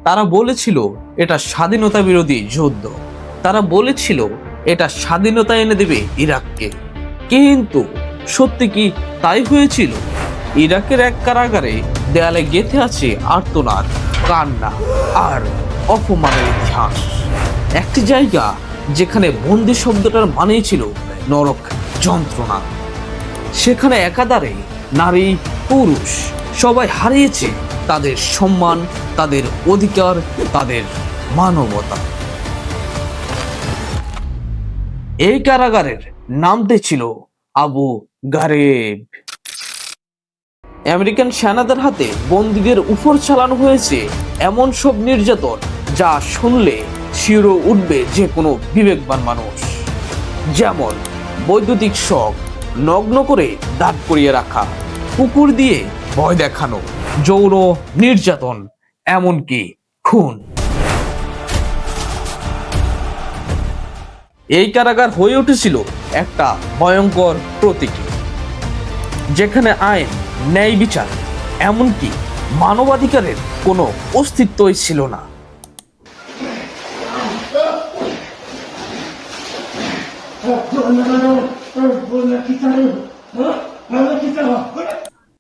তারা বলেছিল এটা স্বাধীনতা বিরোধী যুদ্ধ, তারা বলেছিল এটা স্বাধীনতা এনে দেবে ইরাককে। কিন্তু সত্যি কি তাই হয়েছিল? ইরাকের এক কারাগারে দেয়ালে গেঁথে আছে আর্তনাদ, কান্না আর অপমানের ইতিহাস। একটি জায়গা যেখানে বন্দি শব্দটার মানেই ছিল নরক যন্ত্রণা। সেখানে একাধারে নারী পুরুষ সবাই হারিয়েছে তাদের সম্মান, তাদের অধিকার, তাদের মানবতা। এই কারাগারের নামটি ছিল আবু গারেব। আমেরিকান সেনাদের হাতে বন্দীদের উপর চালানো হয়েছে এমন সব নির্যাতন যা শুনলে শিউরে উঠবে যে কোনো বিবেকবান মানুষ। যেমন বৈদ্যুতিক শক, নগ্ন করে দাঁত করিয়ে রাখা, কুকুর দিয়ে ভয় দেখানো, যৌন নির্যাতন, এমনকি খুন। এই কারাগার হয়ে উঠেছিল একটা ভয়ঙ্কর প্রতীকী, যেখানে আইন, ন্যায় বিচার, এমনকি মানবাধিকারের কোনো অস্তিত্বই ছিল না।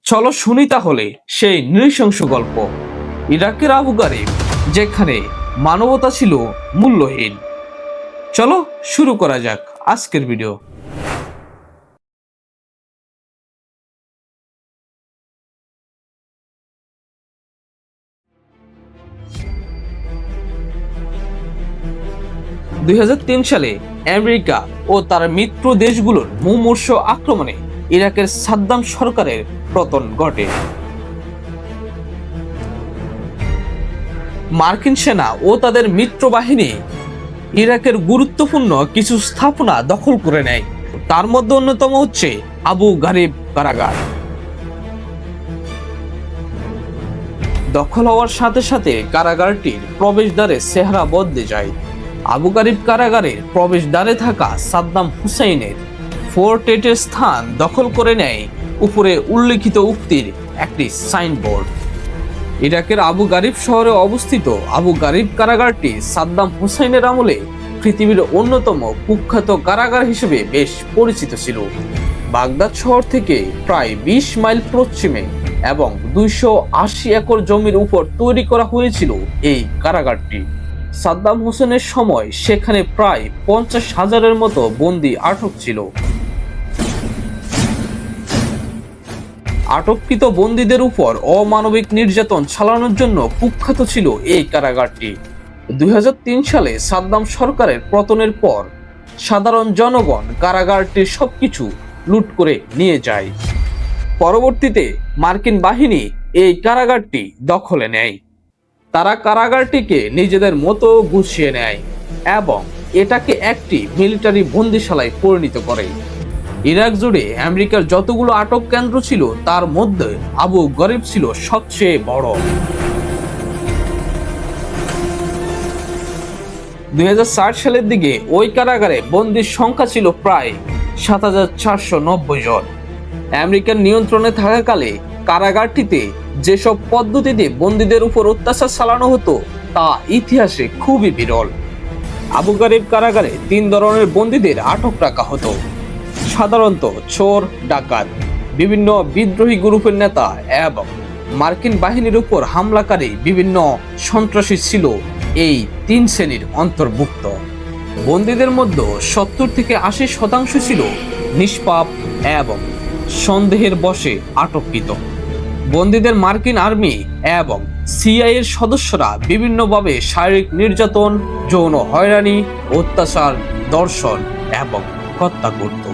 চলো শুনি তাহলে সেই নৃশংস গল্প, ইরাকের আবু গারিব, যেখানে মানবতা ছিল মূল্যহীন। চলো শুরু করা যাক আজকের ভিডিও। সালে আমেরিকা ও তার মিত্র দেশগুলোর মুমূর্ষ আক্রমণে ইরাকের সাদ্দাম সরকারের পতন ঘটে। মার্কিন সেনা ও তাদের মিত্র বাহিনী ইরাকের গুরুত্বপূর্ণ কিছু স্থাপনা দখল করে নেয়। তার মধ্যে অন্যতম হচ্ছে আবু গারিব কারাগার। দখল হওয়ার সাথে সাথে কারাগারটির প্রবেশদ্বারে চেহারা বদলে যায়। আবু গারিব কারাগারের প্রবেশদ্বারে থাকা সাদ্দাম হুসাইনের ফোর্টেটের স্থান দখল করে নেয় উপরে উল্লেখিত উক্তির একটি সাইনবোর্ড। ইরাকের আবু গারিব শহরে অবস্থিত আবু গারিব কারাগারটি সাদ্দাম হুসাইনের আমলে পৃথিবীর অন্যতম কুখ্যাত কারাগার হিসেবে বেশ পরিচিত ছিল। বাগদাদ শহর থেকে প্রায় 20 মাইল পশ্চিমে এবং 280 একর জমির উপর তৈরি করা হয়েছিল এই কারাগারটি। সাদ্দাম হোসেনের সময় সেখানে প্রায় 50,000-এর মতো বন্দী আটক ছিল। আটককৃত বন্দীদের উপর অমানবিক নির্যাতন চালানোর জন্য কুখ্যাত ছিল এই কারাগারটি। 2003 সালে সাদ্দাম সরকারের পতনের পর সাধারণ জনগণ কারাগারটির সবকিছু লুট করে নিয়ে যায়। পরবর্তীতে মার্কিন বাহিনী এই কারাগারটি দখলে নেয়। তারা কারাগারটিকে নিজেদের মতো গুছিয়ে নেয় এবং এটাকে একটি মিলিটারি বন্দিশালায় পরিণত করে। ইরাক জুড়ে আমেরিকার যতগুলো আটক কেন্দ্র ছিল তার মধ্যে আবু গারিব ছিল সবচেয়ে বড়। 2004 সালের দিকে ওই কারাগারে বন্দির সংখ্যা ছিল প্রায় 7,490 জন। আমেরিকার নিয়ন্ত্রণে থাকাকালে কারাগারটিতে যেসব পদ্ধতিতে বন্দীদের উপর অত্যাচার চালানো হতো তা ইতিহাসে খুবই বিরল। আবু গারিব কারাগারে 3 ধরনের বন্দীদের আটক রাখা হতো। সাধারণত চোর, ডাকাত, বিভিন্ন বিদ্রোহী গ্রুপের নেতা এবং মার্কিন বাহিনীর উপর হামলাকারী বিভিন্ন সন্ত্রাসী ছিল এই 3 শ্রেণীর অন্তর্ভুক্ত। বন্দীদের মধ্যে 70 থেকে 80% ছিল নিষ্পাপ এবং সন্দেহের বশে আটককৃত। বন্দীদের মার্কিন আর্মি এবং সিআইএর সদস্যরা বিভিন্নভাবে শারীরিক নির্যাতন, যৌন হয়রানি, অত্যাচার, ধর্ষণ এবং হত্যা করত।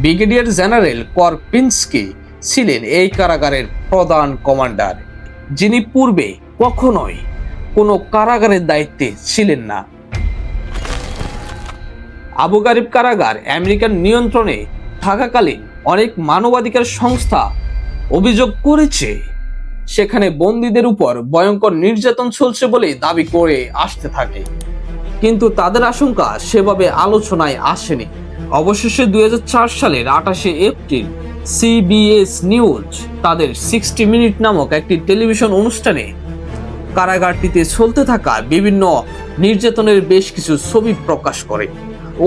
ব্রিগেডিয়ার জেনারেল করপিনস্কি ছিলেন এই কারাগারের প্রধান কমান্ডার, যিনি পূর্বে কখনোই কোনো কারাগারের দায়িত্বে ছিলেন না। আবু গারিব কারাগার আমেরিকান নিয়ন্ত্রণে থাকাকালীন অনেক মানবাধিকার সংস্থা অভিযোগ করেছে সেখানে বন্দীদের উপর ভয়ঙ্কর নির্যাতন চলছে বলে দাবি করে আসতে থাকে, কিন্তু তাদের আশঙ্কা সেভাবে আলোচনায় আসেনি। অবশেষে 2004 সালের 28শে এপ্রিল সিবিএস নিউজ তাদের 60 মিনিট নামক একটি টেলিভিশন অনুষ্ঠানে কারাগারটিতে চলতে থাকা বিভিন্ন নির্যাতনের বেশ কিছু ছবি প্রকাশ করে।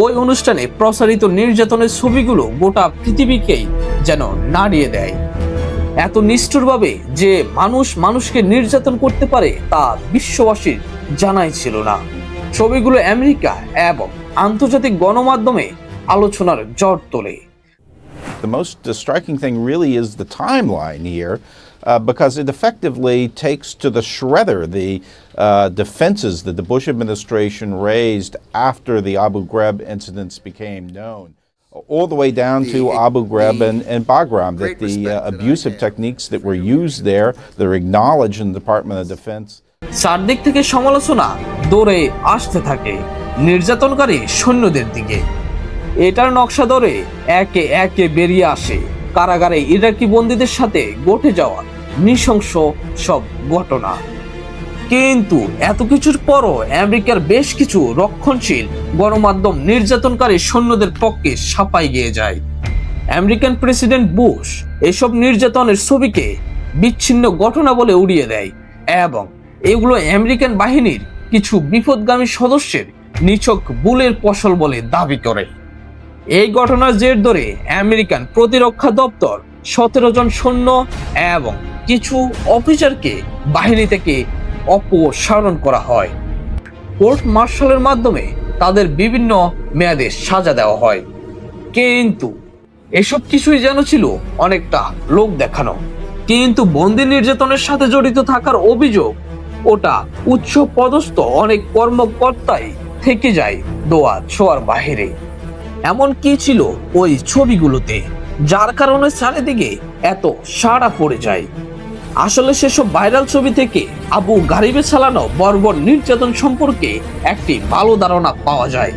ওই অনুষ্ঠানে প্রচারিত নির্যাতনের ছবিগুলো গোটা পৃথিবীকেই যেন নাড়িয়ে দেয়। এত নিষ্ঠুরভাবে যে মানুষ মানুষকে নির্যাতন করতে পারে তা বিশ্ববাসীর জানাই ছিল না। ছবিগুলো আমেরিকা এবং আন্তর্জাতিক গণমাধ্যমে আলোচনার ঝড় তোলে। The most striking thing really is the timeline here, because it effectively takes to the shredder the defenses that the Bush administration raised after the Abu Ghraib incidents became known, all the way down to Abu Ghraib and Bagram, that the abusive techniques that were used there, that are acknowledged in the Department of Defense. চারদিক থেকে সমালোচনা দৌড়ে আসতে থাকে নির্যাতনকারী সৈন্যদের দিকে। এটার নকশা ধরে একে একে বেরিয়ে আসে কারাগারে ইরাকি বন্দীদের সাথে ঘটে যাওয়া নৃশংস সব ঘটনা। কিন্তু এত কিছুর পরও আমেরিকার বেশ কিছু রক্ষণশীল গণমাধ্যম নির্যাতনকারী সৈন্যদের পক্ষে সাফাই গেয়ে যায়। আমেরিকান প্রেসিডেন্ট বুশ এসব নির্যাতনের ছবিকে বিচ্ছিন্ন ঘটনা বলে উড়িয়ে দেয় এবং এগুলো আমেরিকান বাহিনীর কিছু বিপদগামী সদস্যের নিছক ভুলের ফসল বলে দাবি করে। এই ঘটনার জের ধরে আমেরিকান প্রতিরক্ষা দপ্তর 17 জন সৈন্য এবং কিছু অফিসারকে বাহিনী থেকে অপসারণ করা হয়। কোর্ট মার্শালের মাধ্যমে তাদের বিভিন্ন মেয়াদে সাজা দেওয়া হয়। কিন্তু এসব কিছুই যেন ছিল অনেকটা লোক দেখানো। কিন্তু বন্দী নির্যাতনের সাথে জড়িত থাকার অভিযোগ ওটা উচ্চ পদস্থ অনেক কর্মকর্তাই থেকে যায় দোয়া ছোঁয়ার বাহিরে। এমন কি ছিল ওই ছবিগুলোতে যার কারণে চারিদিকে এত সাড়া পড়ে যায়? আসলে সেসব ভাইরাল ছবি থেকে আবু গারিবে চালানো বর্বর নির্যাতন সম্পর্কে একটি ভালো ধারণা পাওয়া যায়।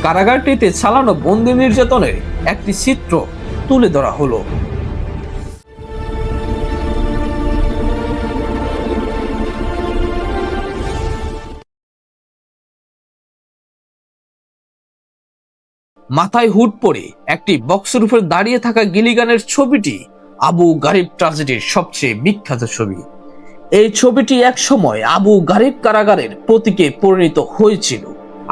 কারাগারটিতে চালানো বন্দী নির্যাতনের একটি চিত্র তুলে ধরা হলো। মাথায় হুড পরে একটি বক্সের উপর দাঁড়িয়ে থাকা গিলিগানের ছবিটি আবু গারিব ট্র্যাজেডির সবচেয়ে বিখ্যাত ছবি। এই ছবিটি এক সময় আবু গারিব কারাগারের প্রতীকে পরিণত হয়েছিল।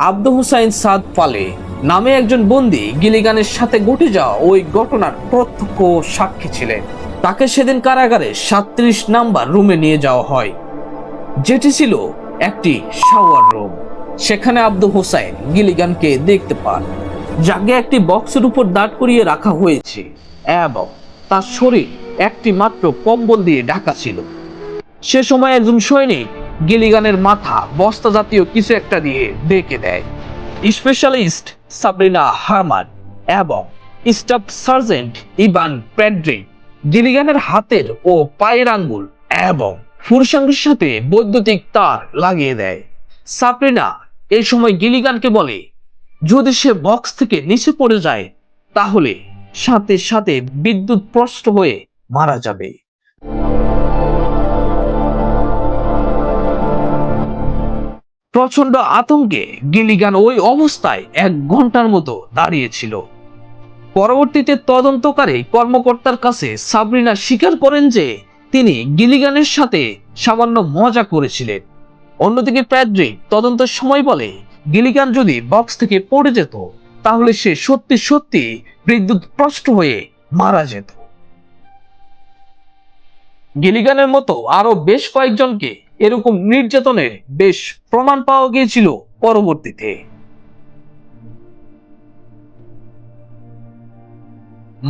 আব্দু হুসাইন সাদ ফালে নামে একজন বন্দী গিলিগানের সাথে ঘটে যাওয়া ওই ঘটনার প্রত্যক্ষ সাক্ষী ছিলেন। তাকে সেদিন কারাগারে 37 নাম্বার রুমে নিয়ে যাওয়া হয়, যেটি ছিল একটি শাওয়ার রুম। সেখানে আব্দু হুসাইন গিলিগানকে দেখতে পান, যাকে একটি বক্সের উপর দাঁড় করিয়ে রাখা হয়েছে এবং তার শরীর একটি মাত্র কম্বল দিয়ে ঢাকা ছিল। সে সময় একজন সৈনিক গিলিগানের মাথা বস্তা জাতীয় কিছু একটা দিয়ে ঢেকে দেয়। স্পেশালিস্ট সাবরিনা হারমান এবং স্টাফ সার্জেন্ট ইভান প্যাড্রিক গিলিগানের হাতের ও পায়ের আঙ্গুল এবং ফুরসাঙ্গের সাথে বৈদ্যুতিক তার লাগিয়ে দেয়। সাবরিনা এই সময় গিলিগানকে বলে, যদি সে বক্স থেকে নিচে পড়ে যায় তাহলে সাথে সাথে বিদ্যুৎ স্পষ্ট হয়ে মারা যাবে। প্রচন্ড আতঙ্কে গিলিগান ওই অবস্থায় 1 ঘন্টার মতো দাঁড়িয়েছিল। পরবর্তীতে তদন্তকারী কর্মকর্তার কাছে সাবরিনা স্বীকার করেন যে তিনি গিলিগানের সাথে সামান্য মজা করেছিলেন। অন্যদিকে প্যাড্রিক তদন্তের সময় বলে, গিলিগান যদি বক্স থেকে পড়ে যেত তাহলে সে সত্যি সত্যি বিদ্যুৎ স্পষ্ট হয়ে মারা যেত। গিলিগানের মতো আরো বেশ কয়েকজনকে এরকম নির্যাতনের বেশ প্রমাণ পাওয়া গিয়েছিল পরবর্তীতে।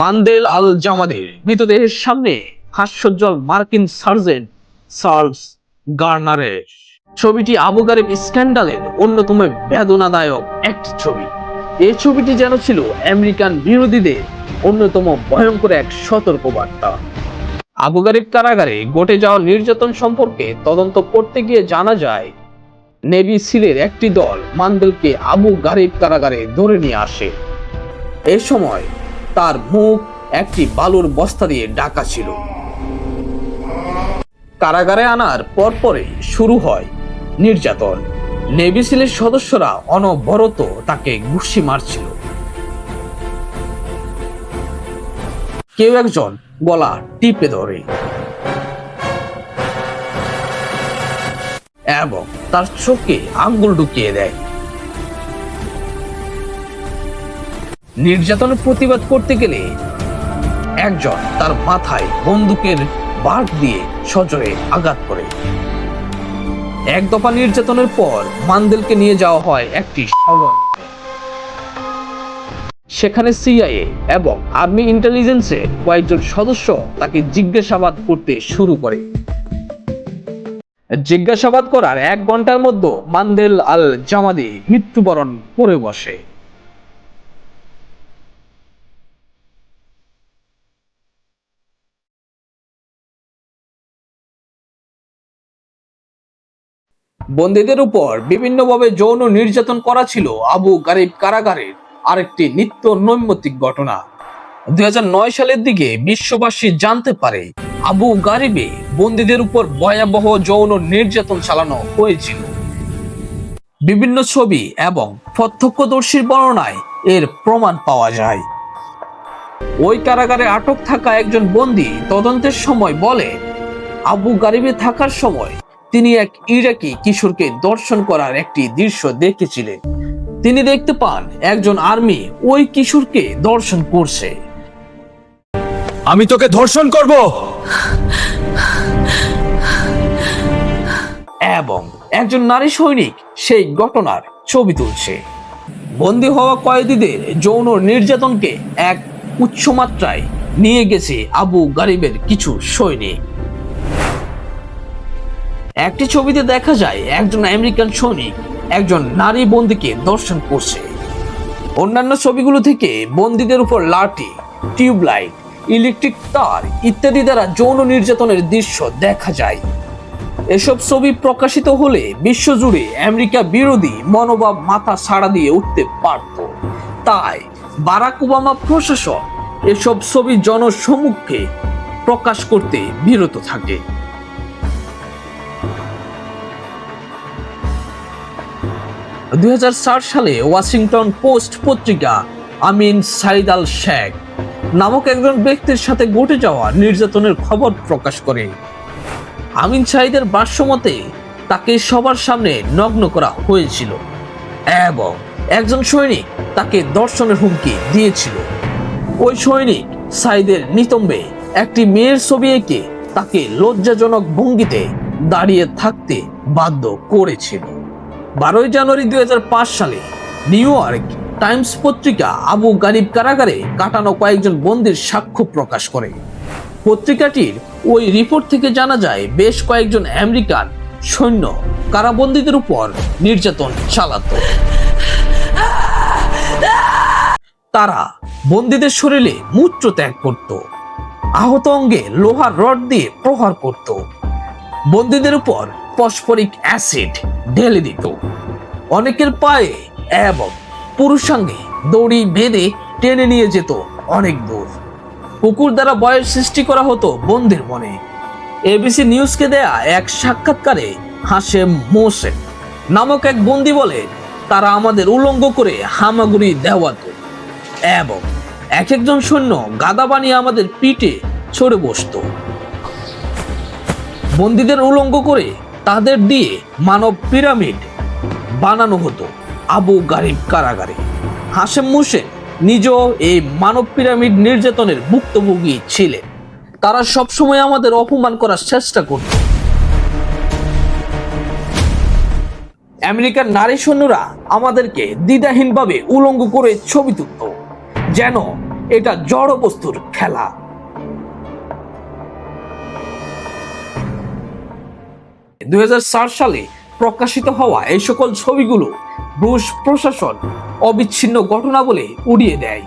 মান্দেল আল জামাদের মৃতদেহের সামনে হাস্যোজ্জ্বল মার্কিন সার্জেন্ট চার্লস গার্নারের ছবিটি আবু গারিব স্ক্যান্ডালের অন্যতম বেদনাদায়ক একটি ছবি। এই ছবিটি যেন ছিল আমেরিকান বিরোধীদের অন্যতম ভয়ঙ্কর এক সতর্কবার্তা। আবু গারিব কারাগারে ঘটে যাওয়া নির্যাতন সম্পর্কে তদন্ত করতে গিয়ে জানা যায়, নেভি সিলের একটি দল মান্দেলকে আবু গারিব কারাগারে ধরে নিয়ে আসে। এ সময় তার মুখ একটি বালুর বস্তা দিয়ে ঢাকা ছিল। কারাগারে আনার পরপরই শুরু হয় নির্যাতন। নেভি সিলের সদস্যরা অনবরত তাকে ঘুষি মারছিল। কেউ একজন গলা টিপে ধরে, এবং তার চোখে আঙ্গুল ঢুকিয়ে দেয়। নির্যাতনের প্রতিবাদ করতে গেলে একজন তার মাথায় বন্দুকের বার্ক দিয়ে সজোরে আঘাত করে। এক দফা নির্যাতনের পর মান্দেলকে নিয়ে যাওয়া হয় একটি সংগ্রামে। সেখানে সিআইএ এবং আর্মি ইন্টেলিজেন্সের কয়েকজন সদস্য তাকে জিজ্ঞাসাবাদ করতে শুরু করে। জিজ্ঞাসাবাদ করার 1 ঘন্টার মধ্যে মান্দেল আল জামাদি মৃত্যুবরণ করে বসে। বন্দীদের উপর বিভিন্নভাবে যৌন নির্যাতন করা ছিল আবু গারিব কারাগারের আরেকটি নিত্য নৈমিত্তিক ঘটনা। 2009 সালের দিকে বিশ্ববাসী জানতে পারে আবু গারিবে বন্দীদের উপর ভয়াবহ যৌন নির্যাতন চালানো হয়েছিল। বিভিন্ন ছবি এবং প্রত্যক্ষদর্শীর বর্ণনায় এর প্রমাণ পাওয়া যায়। ওই কারাগারে আটক থাকা একজন বন্দী তদন্তের সময় বলে, আবু গারিবে থাকার সময় তিনি এক ইরাকি কিশোরকে ধর্ষণ করার একটি দৃশ্য দেখেছিলেন। তিনি দেখতে পান একজন আর্মি ওই কিশোরকে ধর্ষণ করছে। আমি তোকে ধর্ষণ করব। এবং একজন নারী সৈনিক সেই ঘটনার ছবি তুলছে। বন্দী হওয়া কয়েদিদের যৌন নির্যাতনকে এক উচ্চ মাত্রায় নিয়ে গেছে আবু গারিবের কিছু সৈনিক। একটি ছবিতে দেখা যায় একজন আমেরিকান সৈনিক একজন নারী বন্দীকে ধর্ষণ করছে। অন্যান্য ছবিগুলো থেকে বন্দীদের উপর লাঠি, টিউবলাইট, ইলেকট্রিক তার ইত্যাদি দ্বারা যৌন নির্যাতনের দৃশ্য দেখা যায়। এসব ছবি প্রকাশিত হলে বিশ্বজুড়ে আমেরিকা বিরোধী মনোভাব মাথা ছাড়া দিয়ে উঠতে পারত। তাই বারাক ওবামা প্রশাসন এসব ছবি জনসম্মুখে প্রকাশ করতে বিরত থাকে। 2004 সালে ওয়াশিংটন পোস্ট পত্রিকা আমিন সাইদ আল শেখ নামক একজন ব্যক্তির সাথে ঘটে যাওয়া নির্যাতনের খবর প্রকাশ করে। আমিন সাইদের ভাষ্যমতে তাকে সবার সামনে নগ্ন করা হয়েছিল এবং একজন সৈনিক তাকে ধর্ষণের হুমকি দিয়েছিল। ওই সৈনিক সাইদের নিতম্বে একটি মেয়ের ছবি এঁকে তাকে লজ্জাজনক ভঙ্গিতে দাঁড়িয়ে থাকতে বাধ্য করেছিল। 12 জানুয়ারি 2005 সালে নিউ ইয়র্ক টাইমস পত্রিকা আবু গারিব কারাগারে কাটানো কয়েকজন বন্দীর সাক্ষ্য প্রকাশ করে। পত্রিকাটির ওই রিপোর্ট থেকে জানা যায় বেশ কয়েকজন আমেরিকান সৈন্য কারাবন্দীদের উপর নির্যাতন চালাতো। তারা বন্দীদের শরীরে মূত্র ত্যাগ করত, আহত অঙ্গে লোহার রড দিয়ে প্রহার করত, বন্দীদের উপর ফসফরিক অ্যাসিড ঢেলে দিত, অনেকের পায়ে এবং পুরুষাঙ্গে দড়ি বেঁধে টেনে নিয়ে যেত অনেক দূর। কুকুর দ্বারা ভয়ের সৃষ্টি করা হতো বন্দীর মনে। এবিসি নিউজকে দেয়া এক সাক্ষাৎকারে হাশেম মোসেন নামক এক বন্দী বলে, তারা আমাদের উলঙ্গ করে হামাগুড়ি দেওয়াতো এবং এক একজন সৈন্য গাদা বানিয়ে আমাদের পিঠে চড়ে বসতো। বন্দীদের উলঙ্গ করে তাদের দিয়ে মানব পিরামিড বানানো হতো আবু গারিব কারাগারে। হাশেম মোসেন নিজেও এই মানব পিরামিড নির্যাতনের ভুক্তভোগী ছিলেন। তারা সবসময় আমাদের অপমান করার চেষ্টা করত। আমেরিকার নারী সৈন্যরা আমাদেরকে দ্বিধাহীনভাবে উলঙ্গ করে ছবি তুলত, যেন এটা জড় বস্তুর খেলা। দুই সালে প্রকাশিত হওয়া এই সকল ছবিগুলো রুশ প্রশাসন অবিচ্ছিন্ন ঘটনা বলে উড়িয়ে দেয়।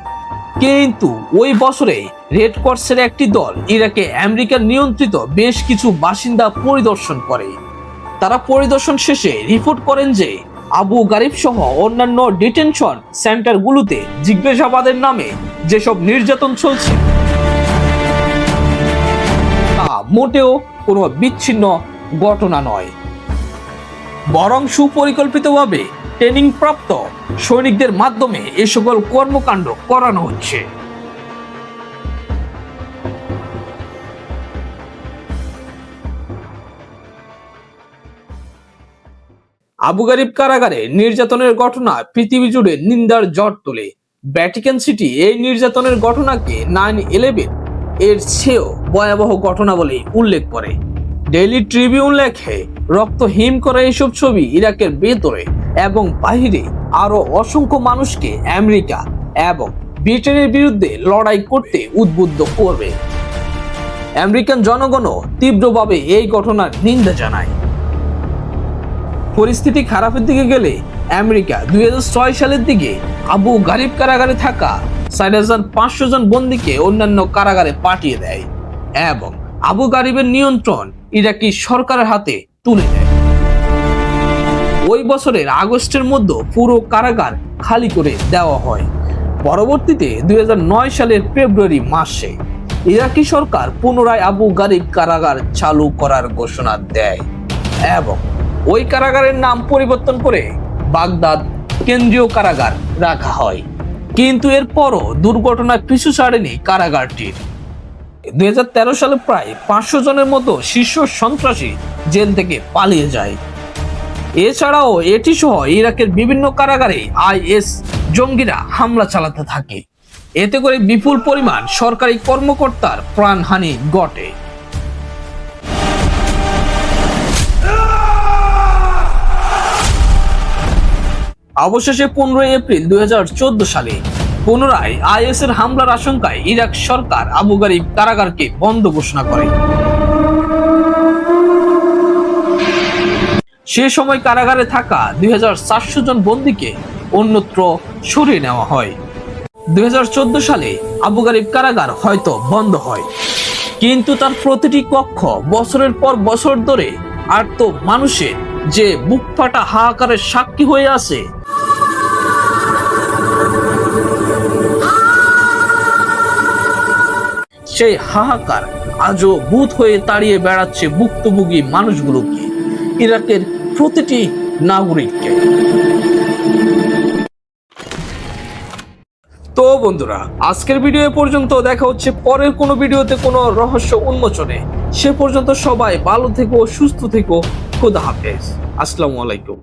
কিন্তু ওই বছরে রেড ক্রসের একটি দল ইরাকে আমেরিকার নিয়ন্ত্রিত বেশ কিছু বাসিন্দা পরিদর্শন করে। তারা পরিদর্শন শেষে রিপোর্ট করেন যে আবু গারিব সহ অন্যান্য ডিটেনশন সেন্টারগুলোতে জিজ্ঞাসাবাদের নামে যেসব নির্যাতন চলছে তা মোটেও কোনো বিচ্ছিন্ন ঘটনা নয়, বরং সুপরিকল্পিতভাবে ট্রেনিং প্রাপ্ত সৈনিকদের মাধ্যমে এ সকল কর্মকাণ্ড করানো হচ্ছে। আবু গারিব কারাগারে নির্যাতনের ঘটনা পৃথিবী জুড়ে নিন্দার ঝড় তোলে। ভ্যাটিকান সিটি এই নির্যাতনের ঘটনাকে 9/11 এর চেয়েও ভয়াবহ ঘটনা বলে উল্লেখ করে। ডেইলি ট্রিবিউন লেখে, রক্ত হিম করা এসব ছবি ইরাকের ভেতরে এবং বাহিরে আরো অসংখ্য মানুষকে আমেরিকা এবং ব্রিটেনের বিরুদ্ধে লড়াই করতে উদ্বুদ্ধ করবে। আমেরিকান জনগণও তীব্রভাবে এই ঘটনার নিন্দা জানায়। পরিস্থিতি খারাপের দিকে গেলে আমেরিকা 2006 সালের দিকে আবু গারিব কারাগারে থাকা 4,500 জন বন্দীকে অন্যান্য কারাগারে পাঠিয়ে দেয় এবং আবু গারিবের নিয়ন্ত্রণ ইরাকি সরকারের হাতে তুলে দেয়। ওই বছরের আগস্টের মধ্যে পুরো কারাগার খালি করে দেওয়া হয়। পরবর্তীতে 2009 সালের ফেব্রুয়ারি মাসে ইরাকি সরকার পুনরায় আবু গারিব কারাগার চালু করার ঘোষণা দেয় এবং ওই কারাগারের নাম পরিবর্তন করে বাগদাদ কেন্দ্রীয় কারাগার রাখা হয়। কিন্তু এরপরও দুর্ঘটনায় পিছু ছাড়েনি কারাগারটির। 2013 সালে প্রায় 500 জনের মতো শীর্ষ সন্ত্রাসী জেল থেকে পালিয়ে যায়। এছাড়াও এটি সহ ইরাকের বিভিন্ন কারাগারে IS জঙ্গিরা হামলা চালাতে থাকে। এতে করে বিপুল পরিমাণ সরকারি কর্মকর্তার প্রাণহানি ঘটে। অবশেষে 15 এপ্রিল 2014 সালে পুনরায় IS এর হামলার আশঙ্কায় ইরাক সরকার আবু গারিব কারাগারকে বন্ধ ঘোষণা করে। সে সময় কারাগারে থাকা 2,400 জন বন্দীকে অন্যত্র সরিয়ে নেওয়া হয়। 2014 সালে আবু গারিব কারাগার হয়তো বন্ধ হয়, কিন্তু তার প্রতিটি কক্ষ বছরের পর বছর ধরে আর্ত মানুষের যে বুক ফাটা হাহাকারের সাক্ষী হয়ে আছে। সেই হাহাকার আজও ভূত হয়ে তাড়িয়ে বেড়াচ্ছে ভুক্তভোগী মানুষগুলোকে, ইরাকের প্রতিটি নাগরিককে। তো বন্ধুরা, আজকের ভিডিও পর্যন্ত। দেখা হচ্ছে পরের কোনো ভিডিওতে কোনো রহস্য উন্মোচনে। সে পর্যন্ত সবাই ভালো থেকো, সুস্থ থেকো। খোদা হাফেজ। আসসালামু আলাইকুম।